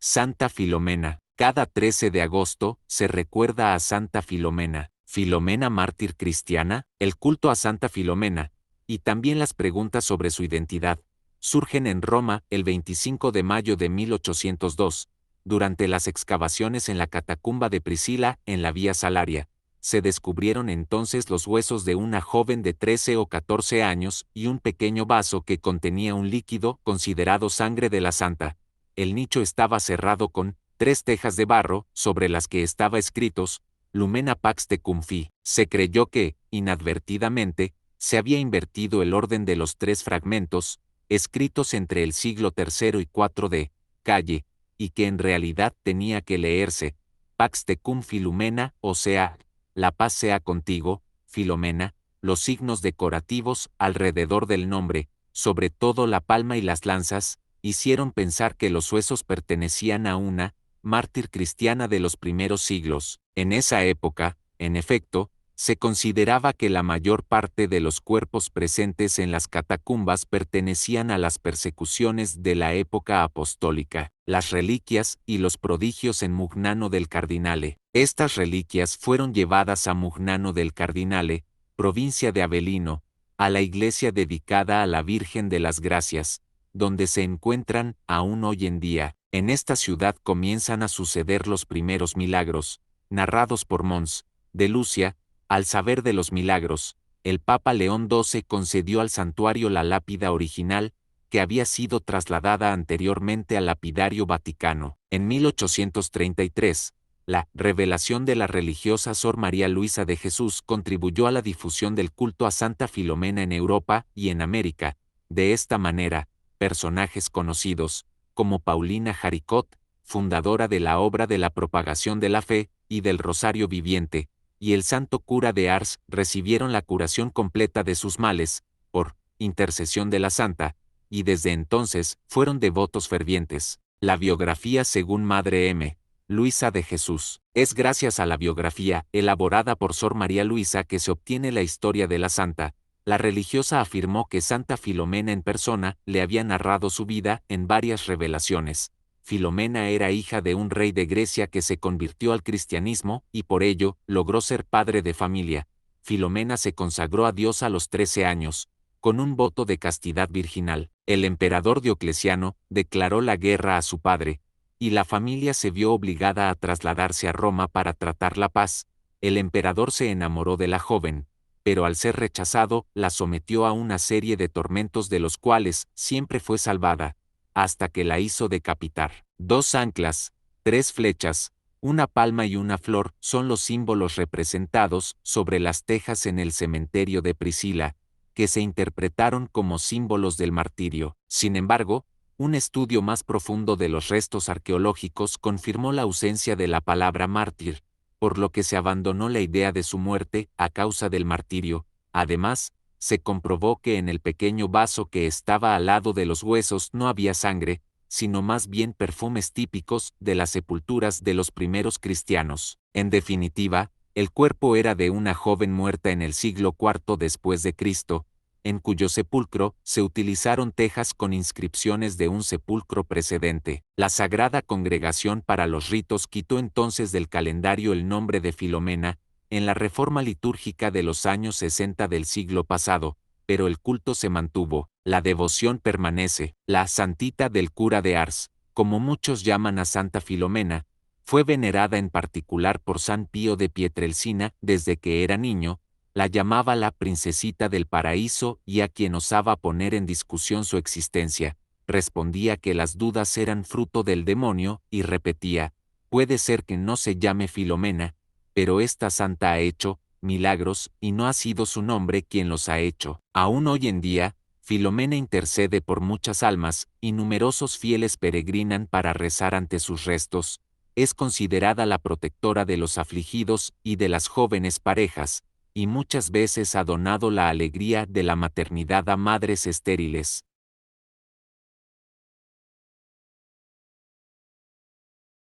Santa Filomena. Cada 13 de agosto se recuerda a Santa Filomena. Filomena mártir cristiana, el culto a Santa Filomena, y también las preguntas sobre su identidad, surgen en Roma el 25 de mayo de 1802, durante las excavaciones en la catacumba de Priscila en la Vía Salaria. Se descubrieron entonces los huesos de una joven de 13 o 14 años y un pequeño vaso que contenía un líquido considerado sangre de la santa. El nicho estaba cerrado con 3 tejas de barro, sobre las que estaba escritos, Lumena Pax Tecum Fi. Se creyó que, inadvertidamente, se había invertido el orden de los 3 fragmentos, escritos entre el siglo III y IV de Calle, y que en realidad tenía que leerse, Pax Tecum Filumena, o sea, la paz sea contigo, Filomena. Los signos decorativos alrededor del nombre, sobre todo la palma y las lanzas, hicieron pensar que los huesos pertenecían a una mártir cristiana de los primeros siglos. En esa época, en efecto, se consideraba que la mayor parte de los cuerpos presentes en las catacumbas pertenecían a las persecuciones de la época apostólica. Las reliquias y los prodigios en Mugnano del Cardinale. Estas reliquias fueron llevadas a Mugnano del Cardinale, provincia de Avellino, a la iglesia dedicada a la Virgen de las Gracias, donde se encuentran aún hoy en día. En esta ciudad comienzan a suceder los primeros milagros, narrados por Mons de Lucia. Al saber de los milagros, el Papa León XII concedió al santuario la lápida original, que había sido trasladada anteriormente al lapidario vaticano. En 1833, la revelación de la religiosa Sor María Luisa de Jesús contribuyó a la difusión del culto a Santa Filomena en Europa y en América. De esta manera, personajes conocidos, como Paulina Jaricot, fundadora de la obra de la propagación de la fe y del Rosario Viviente, y el santo cura de Ars recibieron la curación completa de sus males, por intercesión de la santa, y desde entonces fueron devotos fervientes. La biografía según Madre M. Luisa de Jesús. Es gracias a la biografía, elaborada por Sor María Luisa, que se obtiene la historia de la santa. La religiosa afirmó que Santa Filomena en persona le había narrado su vida en varias revelaciones. Filomena era hija de un rey de Grecia que se convirtió al cristianismo y por ello logró ser padre de familia. Filomena se consagró a Dios a los 13 años, con un voto de castidad virginal. El emperador Diocleciano declaró la guerra a su padre, y la familia se vio obligada a trasladarse a Roma para tratar la paz. El emperador se enamoró de la joven, pero al ser rechazado, la sometió a una serie de tormentos de los cuales siempre fue salvada, hasta que la hizo decapitar. 2 anclas, 3 flechas, una palma y una flor son los símbolos representados sobre las tejas en el cementerio de Priscila, que se interpretaron como símbolos del martirio. Sin embargo, un estudio más profundo de los restos arqueológicos confirmó la ausencia de la palabra mártir, por lo que se abandonó la idea de su muerte a causa del martirio. Además, se comprobó que en el pequeño vaso que estaba al lado de los huesos no había sangre, sino más bien perfumes típicos de las sepulturas de los primeros cristianos. En definitiva, el cuerpo era de una joven muerta en el siglo IV después de Cristo, en cuyo sepulcro se utilizaron tejas con inscripciones de un sepulcro precedente. La Sagrada Congregación para los Ritos quitó entonces del calendario el nombre de Filomena, en la reforma litúrgica de los años 60 del siglo pasado, pero el culto se mantuvo, la devoción permanece. La santita del cura de Ars, como muchos llaman a Santa Filomena, fue venerada en particular por San Pío de Pietrelcina desde que era niño. La llamaba la princesita del paraíso y a quien osaba poner en discusión su existencia, respondía que las dudas eran fruto del demonio y repetía, puede ser que no se llame Filomena, pero esta santa ha hecho milagros y no ha sido su nombre quien los ha hecho. Aún hoy en día, Filomena intercede por muchas almas y numerosos fieles peregrinan para rezar ante sus restos. Es considerada la protectora de los afligidos y de las jóvenes parejas, y muchas veces ha donado la alegría de la maternidad a madres estériles.